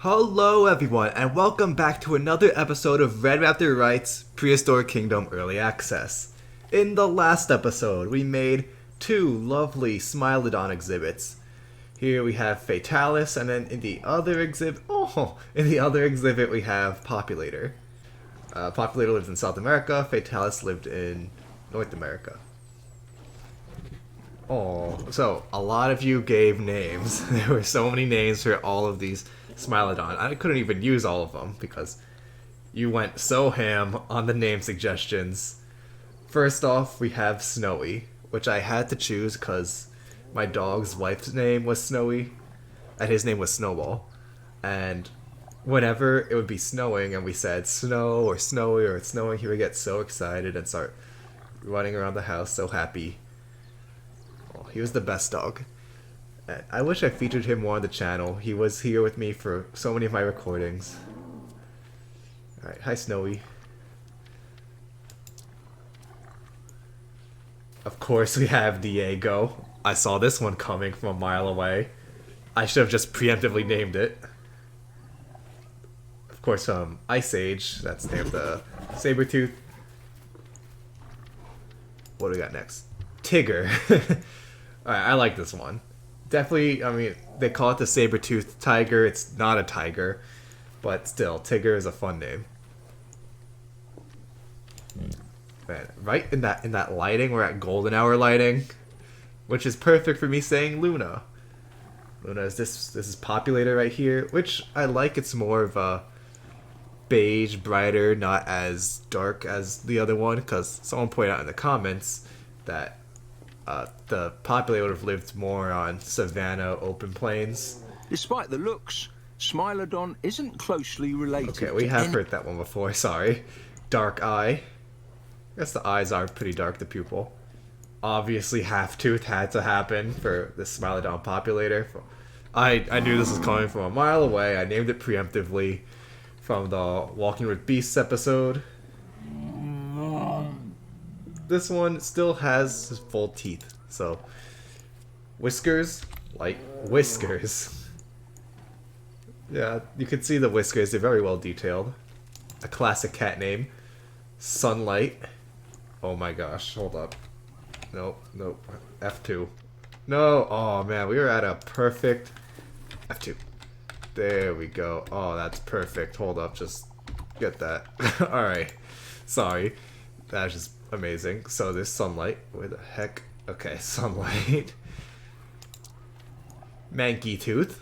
Hello everyone, and welcome back to another episode of Red Raptor Writes Prehistoric Kingdom Early Access. In the last episode, we made two lovely smilodon exhibits. Here we have Fatalis, and then in the other exhibit, we have Populator. Populator lives in South America, Fatalis lived in North America. Oh, so a lot of you gave names. There were so many names for all of these smilodon. I couldn't even use all of them because you went so ham on the name suggestions. First off, we have Snowy, which I had to choose because my dog's wife's name was Snowy, and his name was Snowball. And whenever it would be snowing and we said snow or snowy or it's snowing, he would get so excited and start running around the house so happy. Oh, he was the best dog. I wish I featured him more on the channel. He was here with me for so many of my recordings. Alright, hi Snowy. Of course we have Diego. I saw this one coming from a mile away. I should have just preemptively named it. Of course, Ice Age, that's the name of the saber-tooth. What do we got next? Tigger. Alright, I like this one. Definitely, I mean, they call it the saber-toothed tiger. It's not a tiger, but still, Tigger is a fun name. Man, right in that lighting, we're at golden hour lighting, which is perfect for me saying Luna. Luna is this is Populator right here, which I like. It's more of a beige, brighter, not as dark as the other one, because someone pointed out in the comments that the Populator would have lived more on savanna, open plains. Despite the looks, Smilodon isn't closely related. Okay, we have heard that one before, sorry. Dark eye. I guess the eyes are pretty dark, the pupil. Obviously, half-tooth had to happen for the Smilodon Populator. I knew this was coming from a mile away. I named it preemptively from the Walking with Beasts episode. This one still has his full teeth, so whiskers, like whiskers. Yeah, you can see the whiskers, they're very well detailed. A classic cat name. Sunlight. Oh my gosh, hold up. Nope, F2. No, oh man, we were at a perfect F2. There we go. Oh, that's perfect. Hold up, just get that. Alright, sorry. That's just amazing. So there's Sunlight. Where the heck? Okay, Sunlight. Manky Tooth.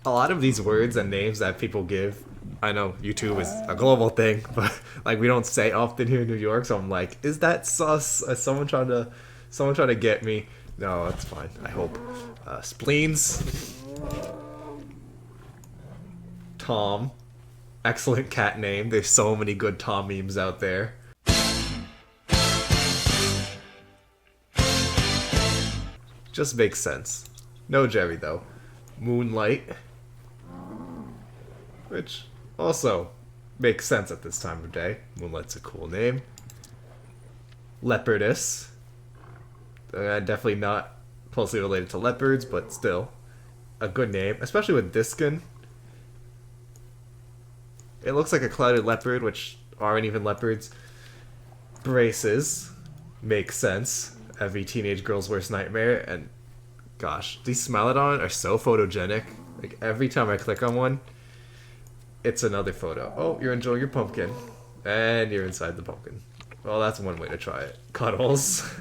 A lot of these words and names that people give, I know YouTube is a global thing, but like we don't say often here in New York, so I'm like, is that sus? Is someone trying to get me? No, that's fine. I hope. Spleens. Tom. Excellent cat name. There's so many good Tom memes out there. Just makes sense. No Jerry though. Moonlight. Which also makes sense at this time of day. Moonlight's a cool name. Leopardus. Definitely not closely related to leopards, but still a good name, especially with this skin. It looks like a clouded leopard, which aren't even leopards. Braces. Makes sense. Every teenage girl's worst nightmare. And gosh, these Smilodon are so photogenic. Like every time I click on one, it's another photo. Oh, you're enjoying your pumpkin. And you're inside the pumpkin. Well, that's one way to try it. Cuddles.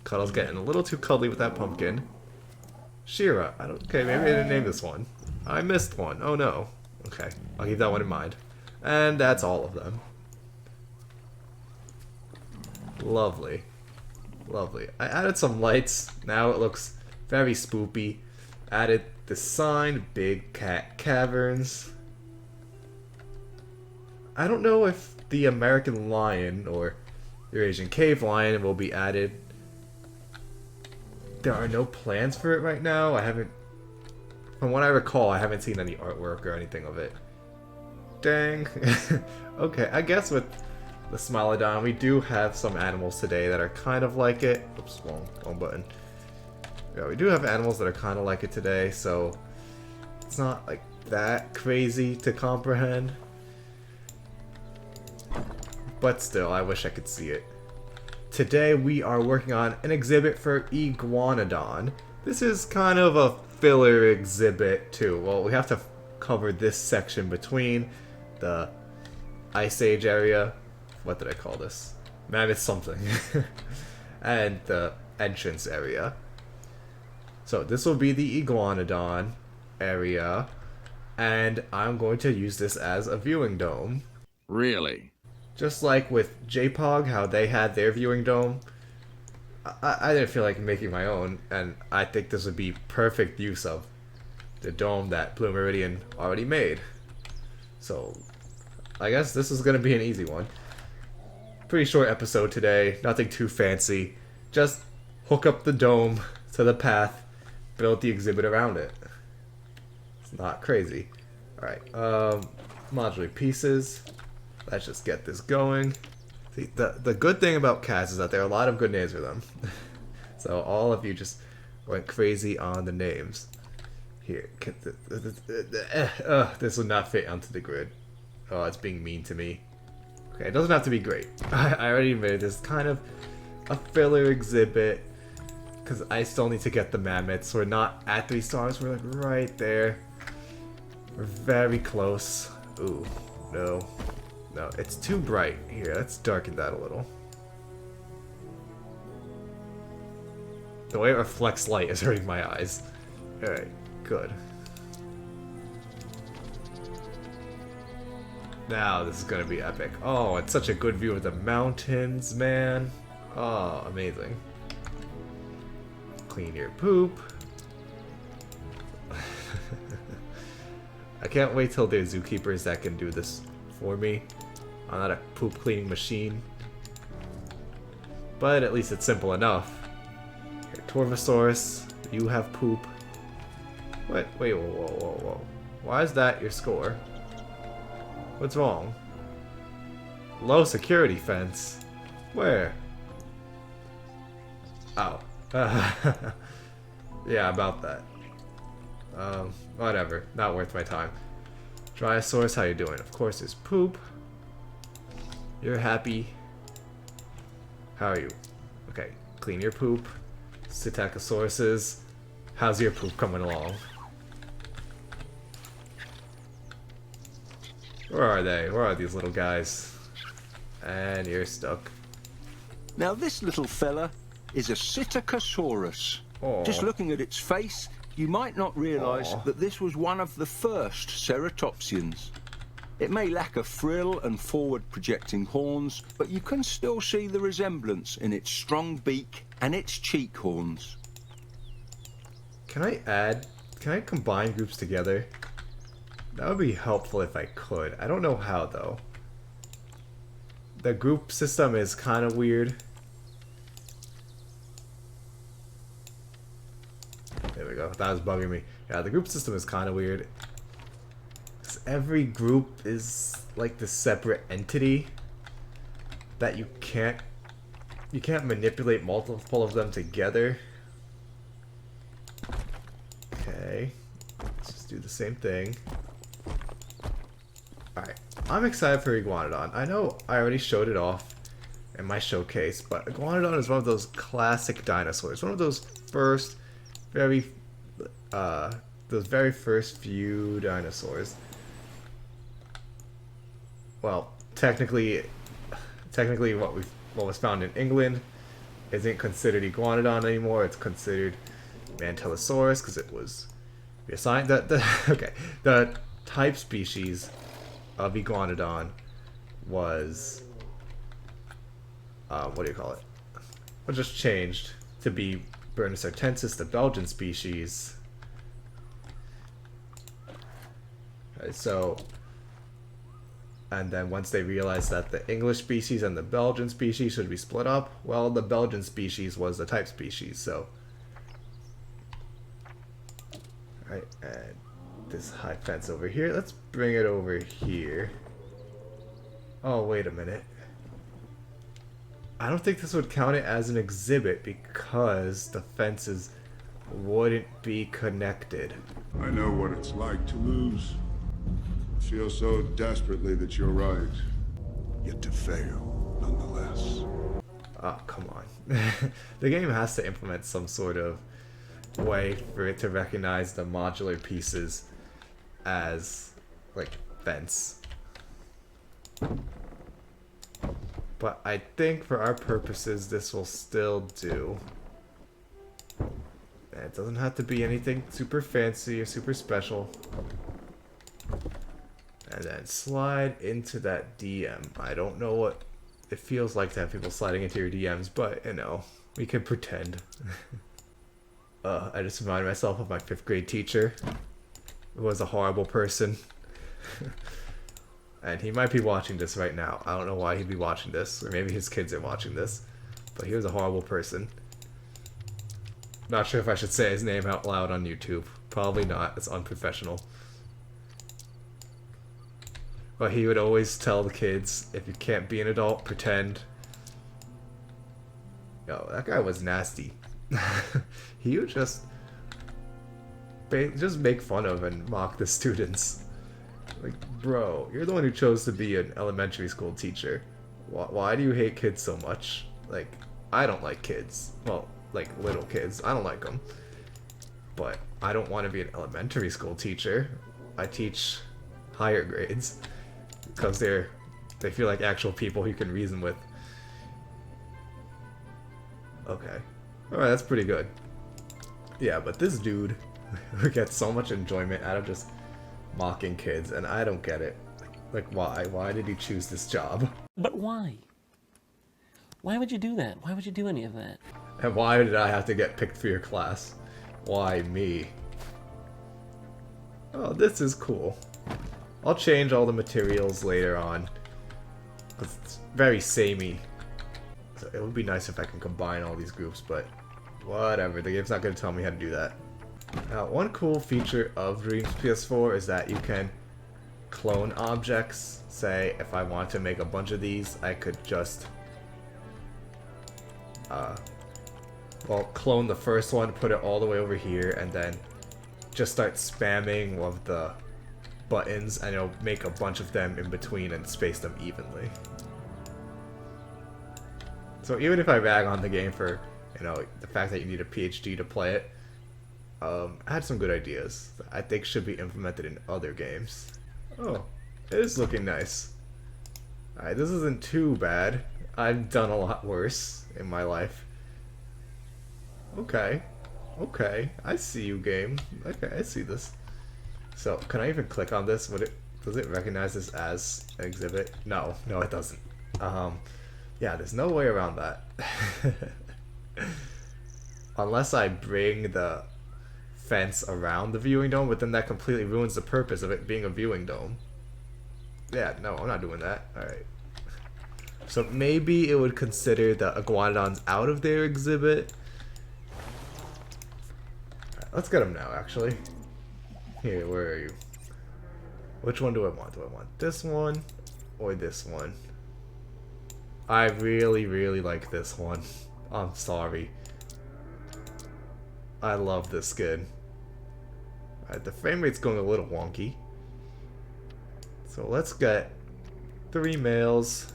Cuddles getting a little too cuddly with that pumpkin. Shira. Okay, maybe I didn't name this one. I missed one. Oh no. Okay, I'll keep that one in mind. And that's all of them. Lovely. Lovely. I added some lights. Now it looks very spoopy. Added the sign, Big Cat Caverns. I don't know if the American lion or Eurasian cave lion will be added. There are no plans for it right now. From what I recall, I haven't seen any artwork or anything of it. Dang. Okay, I guess with the Smilodon, we do have some animals today that are kind of like it. Oops, wrong button. Yeah, we do have animals that are kind of like it today, so It's not like that crazy to comprehend. But still, I wish I could see it. Today we are working on an exhibit for Iguanodon. This is kind of a filler exhibit too. Well, we have to cover this section between the Ice Age area. What did I call this? Mammoth something. And the entrance area. So this will be the Iguanodon area. And I'm going to use this as a viewing dome. Really? Just like with JPOG, how they had their viewing dome, I didn't feel like making my own, and I think this would be perfect use of the dome that Blue Meridian already made. So, I guess this is going to be an easy one. Pretty short episode today, nothing too fancy. Just hook up the dome to the path, build the exhibit around it. It's not crazy. Alright, modular pieces. Let's just get this going. See, the good thing about cats is that there are a lot of good names for them. So all of you just went crazy on the names. Here, this will not fit onto the grid. Oh, it's being mean to me. Okay, it doesn't have to be great. I already admitted this is kind of a filler exhibit because I still need to get the mammoths. We're not at 3 stars. We're like right there. We're very close. Ooh, no. No, it's too bright. Here, let's darken that a little. The way it reflects light is hurting my eyes. Alright, good. Now this is gonna be epic. Oh, it's such a good view of the mountains, man. Oh, amazing. Clean your poop. I can't wait till there's zookeepers that can do this for me. I'm not a poop cleaning machine. But at least it's simple enough. Here, Torvosaurus, you have poop. Wait, whoa. Why is that your score? What's wrong? Low security fence? Where? Oh. Yeah, about that. Whatever. Not worth my time. Dryosaurus, how you doing? Of course, there's poop. You're happy. How are you? Okay, clean your poop. Psittacosauruses, how's your poop coming along? Where are they? Where are these little guys? And you're stuck. Now this little fella is a Psittacosaurus. Aw. Just looking at its face, you might not realise Aw. that this was one of the first ceratopsians. It may lack a frill and forward-projecting horns, but you can still see the resemblance in its strong beak and its cheek horns. Can I combine groups together? That would be helpful if I could. I don't know how though. The group system is kind of weird. There we go. That was bugging me. Yeah, the group system is kind of weird. Every group is like the separate entity that you can't manipulate multiple of them together. Okay, let's just do the same thing. Alright, I'm excited for Iguanodon. I know I already showed it off in my showcase, but Iguanodon is one of those classic dinosaurs. One of those very first few dinosaurs. Well, technically what was found in England isn't considered Iguanodon anymore. It's considered Mantellosaurus because it was reassigned. The type species of Iguanodon was what do you call it? Was just changed to be Bernissartensis, the Belgian species. Okay, so. And then once they realized that the English species and the Belgian species should be split up, well, the Belgian species was the type species, so. Alright, and this high fence over here, let's bring it over here. Oh, wait a minute. I don't think this would count it as an exhibit because the fence is wouldn't be connected. I know what it's like to lose. Feel so desperately that you're right, yet to fail nonetheless. Oh, come on. The game has to implement some sort of way for it to recognize the modular pieces as, like, fence. But I think for our purposes, this will still do. It doesn't have to be anything super fancy or super special. And then slide into that DM. I don't know what it feels like to have people sliding into your DMs, but, you know, we can pretend. I just reminded myself of my 5th grade teacher, who was a horrible person. And he might be watching this right now. I don't know why he'd be watching this, or maybe his kids are watching this, but he was a horrible person. Not sure if I should say his name out loud on YouTube. Probably not. It's unprofessional. But he would always tell the kids, if you can't be an adult, pretend. Yo, that guy was nasty. He would just make fun of and mock the students. Like, bro, you're the one who chose to be an elementary school teacher. Why do you hate kids so much? Like, I don't like kids. Well, like, little kids. I don't like them. But I don't want to be an elementary school teacher. I teach higher grades. Because they feel like actual people you can reason with. Okay. Alright, that's pretty good. Yeah, but this dude gets so much enjoyment out of just mocking kids, and I don't get it. Like, why? Why did he choose this job? But why? Why would you do that? Why would you do any of that? And why did I have to get picked for your class? Why me? Oh, this is cool. I'll change all the materials later on, because it's very samey. So it would be nice if I can combine all these groups, but whatever, the game's not going to tell me how to do that. Now, one cool feature of Dreams PS4 is that you can clone objects. Say, if I want to make a bunch of these, I could just clone the first one, put it all the way over here, and then just start spamming one of the buttons, and it'll make a bunch of them in between and space them evenly. So even if I rag on the game for, you know, the fact that you need a PhD to play it, I had some good ideas that I think should be implemented in other games. Oh, it is looking nice. Alright, this isn't too bad. I've done a lot worse in my life. Okay. Okay, I see you, game. Okay, I see this. So, can I even click on this? Does it recognize this as an exhibit? No, it doesn't. Yeah, there's no way around that. Unless I bring the fence around the viewing dome, but then that completely ruins the purpose of it being a viewing dome. Yeah, no, I'm not doing that. Alright. So maybe it would consider the Iguanodons out of their exhibit. Right, let's get them now, actually. Here, where are you? Which one do I want? Do I want this one or this one? I really, really like this one. I'm sorry. I love this skin. Alright, the frame rate's going a little wonky. So let's get 3 males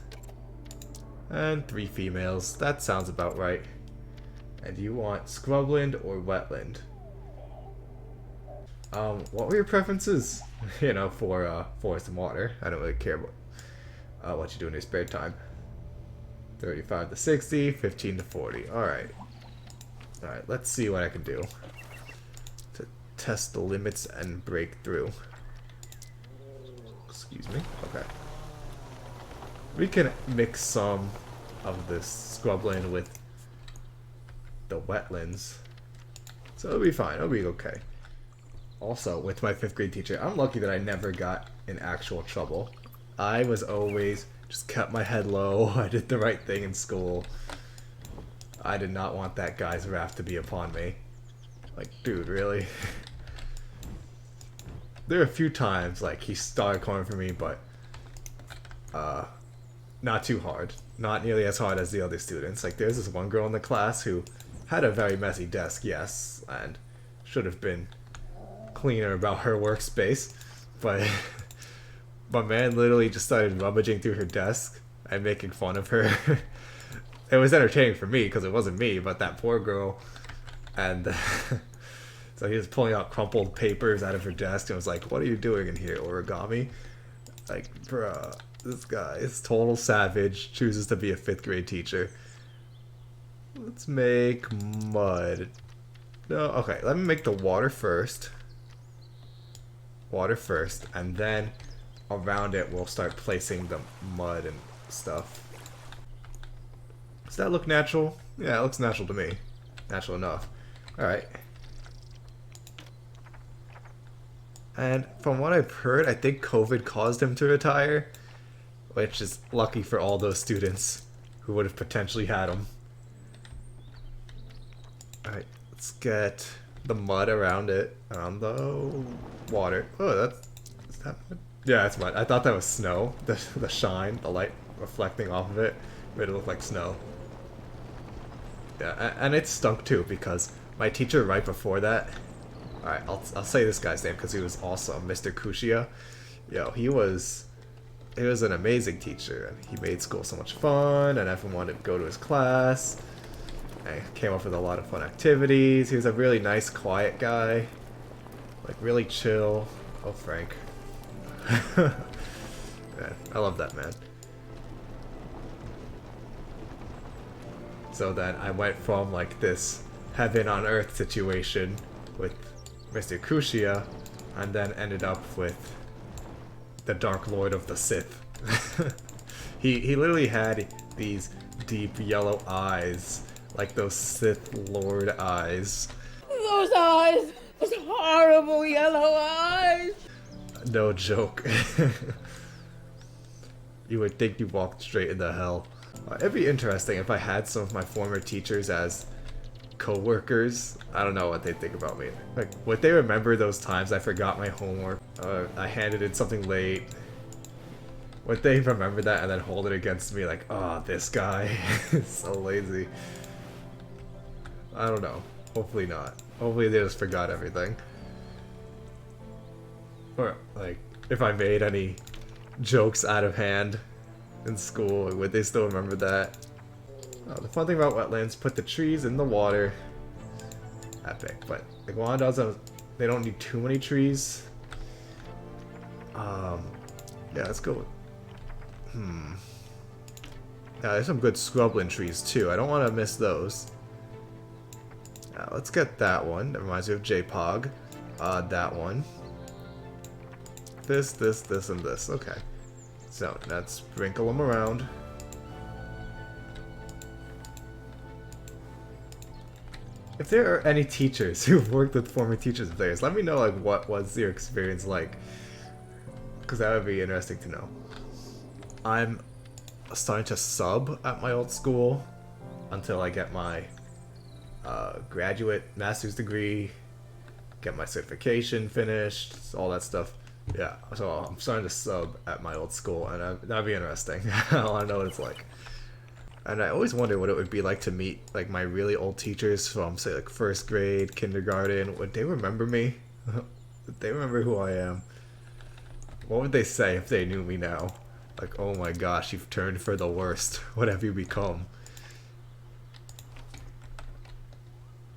and 3 females. That sounds about right. And you want scrubland or wetland? What were your preferences? You know, for forest and water. I don't really care about what you do in your spare time. 35 to 60, 15 to 40. Alright. Alright, let's see what I can do to test the limits and break through. Excuse me. Okay. We can mix some of this scrubland with the wetlands. So it'll be fine. It'll be okay. Also, with my 5th grade teacher, I'm lucky that I never got in actual trouble. I was always just kept my head low. I did the right thing in school. I did not want that guy's wrath to be upon me. Like, dude, really? There are a few times, like, he started coming for me, but not too hard. Not nearly as hard as the other students. Like, there's this one girl in the class who had a very messy desk, yes, and should have been cleaner about her workspace, but my man literally just started rummaging through her desk and making fun of her. It was entertaining for me because it wasn't me, but that poor girl. And so he was pulling out crumpled papers out of her desk and was like, "What are you doing in here, origami?" Like, bruh, this guy is total savage, chooses to be a 5th grade teacher. Let's make mud. No, okay, let me make the water first. Water first, and then around it we'll start placing the mud and stuff. Does that look natural? Yeah, it looks natural to me. Natural enough. Alright. And from what I've heard, I think COVID caused him to retire, which is lucky for all those students who would have potentially had him. Alright, let's get the mud around it, around the water. Oh, is that mud? Yeah, it's mud. I thought that was snow. The shine, the light reflecting off of it, made it look like snow. Yeah, and it stunk too, because my teacher right before that, alright, I'll say this guy's name because he was awesome, Mr. Kushia. Yo, he was an amazing teacher, and he made school so much fun, and everyone wanted to go to his class, and came up with a lot of fun activities. He was a really nice, quiet guy, like really chill. Oh, Frank. Man, I love that man. So then I went from like this heaven on earth situation with Mr. Kushia, and then ended up with the Dark Lord of the Sith. He literally had these deep yellow eyes, like those Sith Lord eyes. Those eyes! Those horrible yellow eyes! No joke. You would think you walked straight into hell. It'd be interesting if I had some of my former teachers as co-workers. I don't know what they'd think about me. Like, would they remember those times I forgot my homework? I handed in something late. Would they remember that and then hold it against me like, oh, this guy is so lazy? I don't know. Hopefully not. Hopefully they just forgot everything. Or, like, if I made any jokes out of hand in school, would they still remember that? Oh, the fun thing about wetlands, put the trees in the water. Epic. But Iguanodons, they don't need too many trees. Yeah, let's go with... Yeah, there's some good scrubland trees too. I don't want to miss those. Let's get that one. That reminds me of J-Pog. That one. This, and this. Okay. So, let's sprinkle them around. If there are any teachers who've worked with former teachers of theirs, let me know, like, what was your experience like. Because that would be interesting to know. I'm starting to sub at my old school until I get my graduate master's degree, get my certification finished, all that stuff. Yeah, so I'm starting to sub at my old school, and that'd be interesting. I want to know what it's like. And I always wonder what it would be like to meet like my really old teachers from, say, like 1st grade, kindergarten. Would they remember me? Would they remember who I am? What would they say if they knew me now? Like, oh my gosh, you've turned for the worst. What have you become?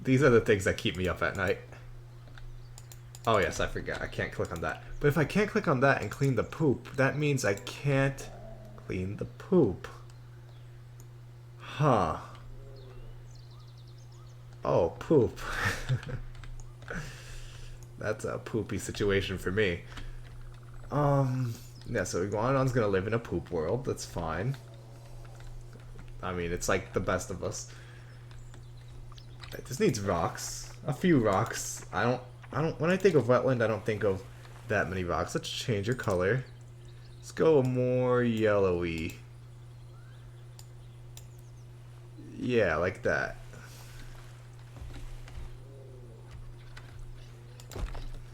These are the things that keep me up at night. Oh yes, I forgot. I can't click on that. But if I can't click on that and clean the poop, that means I can't clean the poop. Huh. Oh, poop. That's a poopy situation for me. Yeah, so Iguanodon's gonna live in a poop world. That's fine. I mean, it's like the best of us. This needs rocks. A few rocks. I don't, when I think of wetland, I don't think of that many rocks. Let's change your color. Let's go more yellowy. Yeah, like that.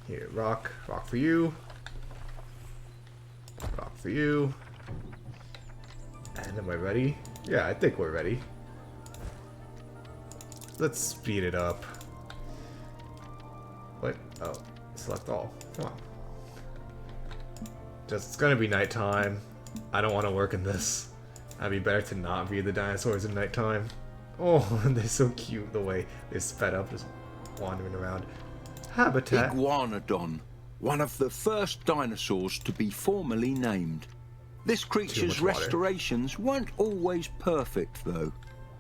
Here, rock. Rock for you. Rock for you. And am I ready? Yeah, I think we're ready. let's speed it up. What? Oh, select all. Come on. Just, it's gonna be nighttime. I don't want to work in this. It'd be better to not view the dinosaurs in nighttime. Oh, they're so cute the way they're sped up, just wandering around. Habitat. Iguanodon, one of the first dinosaurs to be formally named. This creature's water. restorations weren't always perfect, though.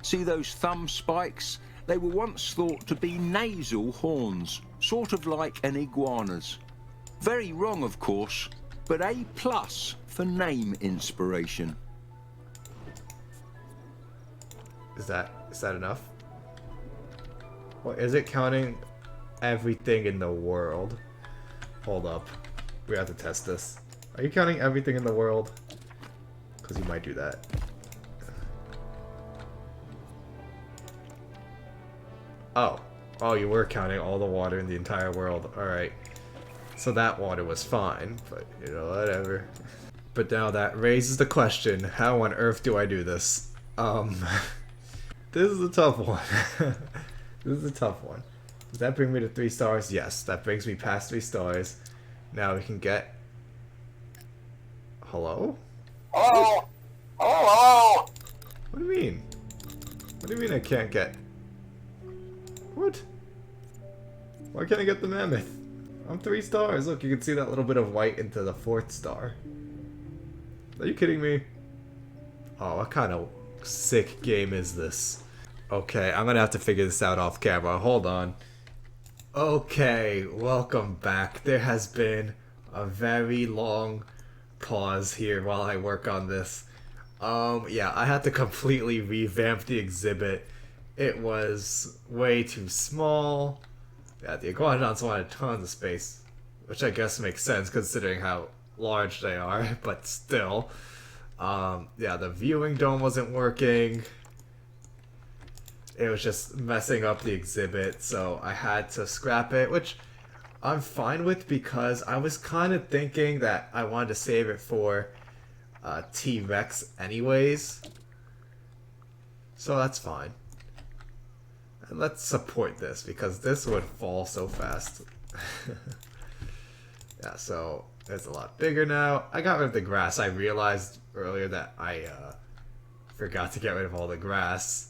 See those thumb spikes? They were once thought to be nasal horns, sort of like an iguana's. Very wrong, of course, but A+ for name inspiration. Is that enough? Well, is it counting everything in the world? Hold up. We have to test this. Are you counting everything in the world? Because you might do that. Oh. Oh, you were counting all the water in the entire world. Alright. So that water was fine, but, you know, whatever. But now that raises the question, how on earth do I do this? This is a tough one. This is a tough one. Does that bring me to 3 stars? Yes, that brings me past 3 stars. Now we can get... Hello? Hello? Hello? What do you mean? What do you mean I can't get... What? Why can't I get the mammoth? I'm 3 stars. Look, you can see that little bit of white into the 4th star. Are you kidding me? Oh, what kind of sick game is this? Okay, I'm gonna have to figure this out off camera. Hold on. Okay, welcome back. There has been a very long pause here while I work on this. Yeah, I had to completely revamp the exhibit. It was way too small. Yeah, the Iguanodons wanted tons of space, which I guess makes sense considering how large they are, but still. Yeah, the viewing dome wasn't working. It was just messing up the exhibit, so I had to scrap it, which I'm fine with because I was kind of thinking that I wanted to save it for T-Rex anyways. So that's fine. And let's support this because this would fall so fast. Yeah, so it's a lot bigger now. I got rid of the grass. I realized earlier that I forgot to get rid of all the grass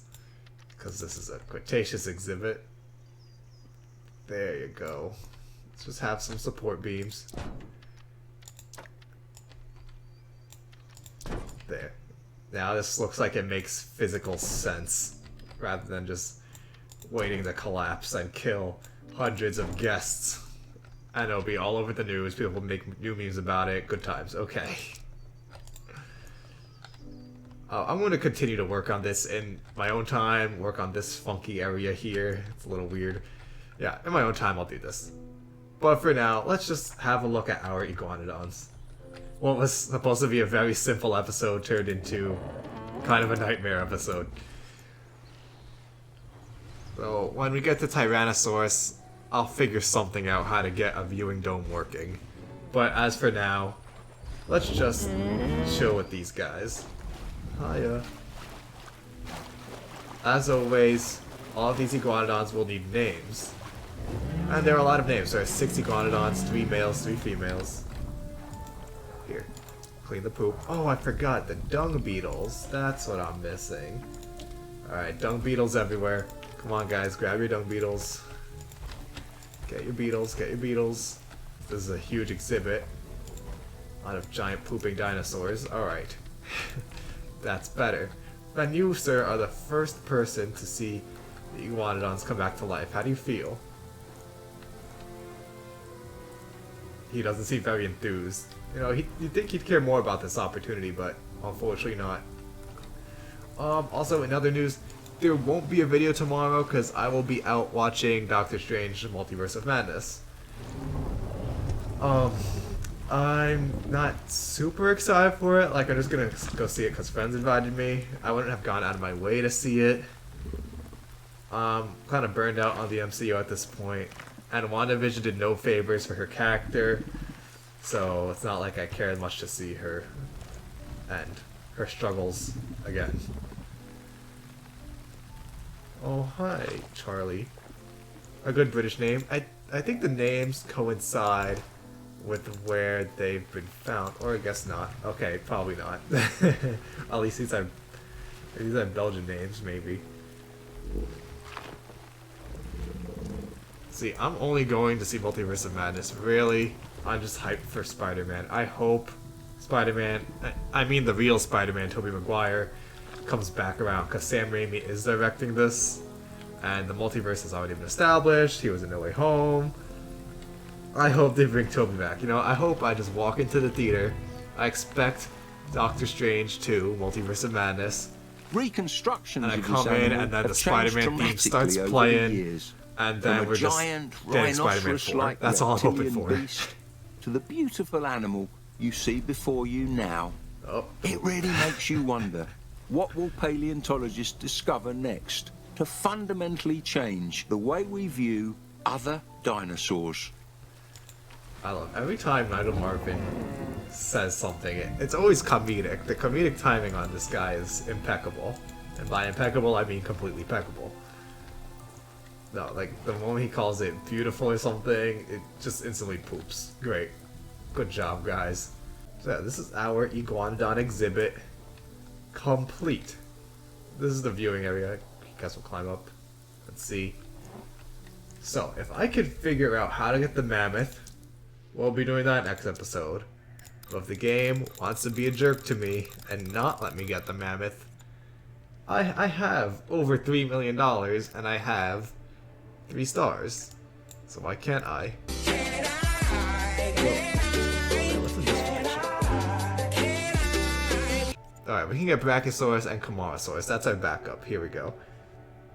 because this is a Cretaceous exhibit. There you go. Let's just have some support beams. There. Now this looks like it makes physical sense rather than just waiting to collapse and kill hundreds of guests. And it'll be all over the news. People will make new memes about it. Good times. Okay. I'm going to continue to work on this in my own time. Work on this funky area here. It's a little weird. Yeah, in my own time I'll do this. But for now, let's just have a look at our Iguanodons. What was supposed to be a very simple episode turned into kind of a nightmare episode. So when we get to Tyrannosaurus, I'll figure something out how to get a viewing dome working. But as for now, let's just chill with these guys. Hiya. As always, all of these Iguanodons will need names. And there are a lot of names. There are 6 Iguanodons, 3 males, 3 females. Here. Clean the poop. Oh, I forgot the dung beetles. That's what I'm missing. Alright, dung beetles everywhere. Come on guys, grab your dung beetles. Get your beetles, get your beetles. This is a huge exhibit. A lot of giant pooping dinosaurs. Alright. That's better. And you, sir, are the first person to see the Iguanodons come back to life. How do you feel? He doesn't seem very enthused. You know, you'd think he'd care more about this opportunity, but unfortunately not. Also, in other news, there won't be a video tomorrow because I will be out watching Doctor Strange Multiverse of Madness. I'm not super excited for it. Like, I'm just gonna go see it because friends invited me. I wouldn't have gone out of my way to see it. Kind of burned out on the MCU at this point. And WandaVision did no favors for her character. So it's not like I cared much to see her and her struggles again. Oh, hi, Charlie. A good British name. I think the names coincide with where they've been found. Or I guess not. Okay, probably not. At least these are Belgian names, maybe. See, I'm only going to see Multiverse of Madness. Really? I'm just hyped for Spider-Man. I hope Spider-Man, I mean the real Spider-Man, Tobey Maguire, comes back around, because Sam Raimi is directing this, and the multiverse has already been established. He was in No Way Home. I hope they bring Tobey back. You know, I hope I just walk into the theater. I expect Doctor Strange 2, Multiverse of Madness, Reconstructions and I of come this in, animal and then the have changed Spider-Man theme dramatically starts over the playing, years. and then From we're a just giant getting Spider-Man 4. rhinoceros-like That's all I'm hoping reptilian for. beast to the beautiful animal you see before you now. Oh. It really makes you wonder, what will paleontologists discover next to fundamentally change the way we view other dinosaurs? I love every time Nigel Marvin says something, it's always comedic. The comedic timing on this guy is impeccable. And by impeccable, I mean completely impeccable. No, like, the moment he calls it beautiful or something, it just instantly poops. Great. Good job, guys. So yeah, this is our Iguanodon exhibit complete. This is the viewing area. You guys will climb up. Let's see. So, if I could figure out how to get the mammoth, we'll be doing that next episode. But if the game wants to be a jerk to me and not let me get the mammoth, I have over $3 million and I have 3 stars. So why can't I? What's in this one? Alright, we can get Brachiosaurus and Camarasaurus. That's our backup. Here we go.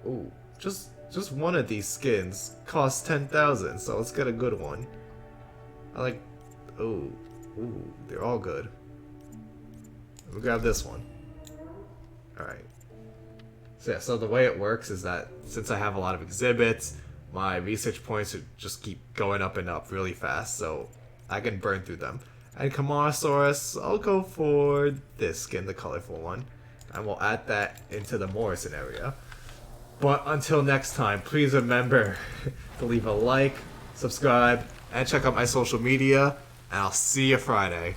Ooh, just one of these skins costs 10,000, so let's get a good one. I like... Ooh, they're all good. We'll grab this one. Alright. So yeah, so the way it works is that since I have a lot of exhibits, my research points would just keep going up and up really fast, so I can burn through them. And Camarasaurus, I'll go for this skin, the colorful one. And we'll add that into the Morrison area. But until next time, please remember to leave a like, subscribe, and check out my social media, and I'll see you Friday.